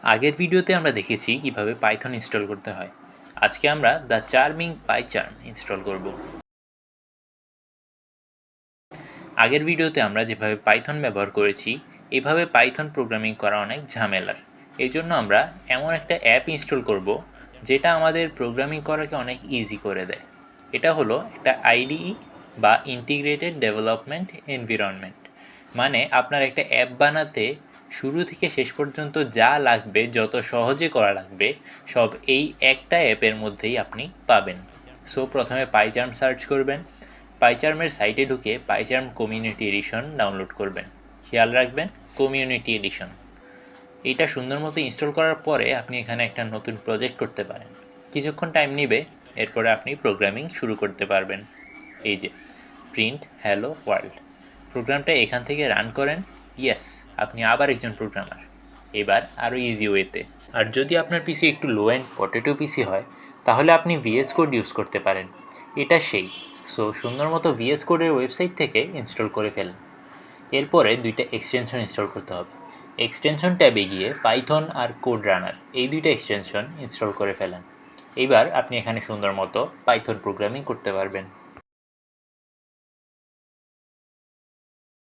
আগের ভিডিওতে আমরা দেখেছি কিভাবে পাইথন ইনস্টল করতে হয়। আজকে আমরা দ্য চার্মিং পাইচার্ম ইনস্টল করব। আগের ভিডিওতে আমরা যেভাবে পাইথন ব্যবহার করেছি, এইভাবে পাইথন প্রোগ্রামিং করা অনেক ঝামেলার। এই জন্য আমরা এমন একটা অ্যাপ ইনস্টল করব যেটা আমাদের প্রোগ্রামিং করাকে অনেক ইজি করে দেয়। এটা হলো একটা আইডিই বা ইন্টিগ্রেটেড ডেভেলপমেন্ট এনভায়রনমেন্ট। মানে আপনার একটা অ্যাপ বানাতে শুরু থেকে শেষ পর্যন্ত যা লাগবে, যত সহজে করা লাগবে, সব এই একটা অ্যাপের মধ্যেই আপনি পাবেন। সো প্রথমে পাইচার্ম সার্চ করবেন। পাইচার্মের সাইটে ঢুকে পাইচার্ম কমিউনিটি এডিশন ডাউনলোড করবেন। খেয়াল রাখবেন কমিউনিটি এডিশন। এইটা সুন্দর মতো ইনস্টল করার পরে আপনি এখানে একটা নতুন প্রজেক্ট করতে পারেন। কিছুক্ষণ টাইম নেবে, এরপরে আপনি প্রোগ্রামিং শুরু করতে পারবেন। এই যে প্রিন্ট হ্যালো ওয়ার্ল্ড প্রোগ্রামটা এখান থেকে রান করেন। ইয়েস, আপনি আবার একজন প্রোগ্রামার, এবার আরও ইজি ওয়েতে। আর যদি আপনার পিসি একটু লো অ্যান্ড পটেটো পিসি হয়, তাহলে আপনি ভিএস কোড ইউজ করতে পারেন। এটা সেই। সো সুন্দর মতো ভিএস কোডের ওয়েবসাইট থেকে ইনস্টল করে ফেলেন। এরপরে দুইটা এক্সটেনশন ইনস্টল করতে হবে। এক্সটেনশন ট্যাবে গিয়ে পাইথন আর কোড রানার এই দুইটা এক্সটেনশন ইনস্টল করে ফেলেন। এইবার আপনি এখানে সুন্দর মতো পাইথন প্রোগ্রামিং করতে পারবেন।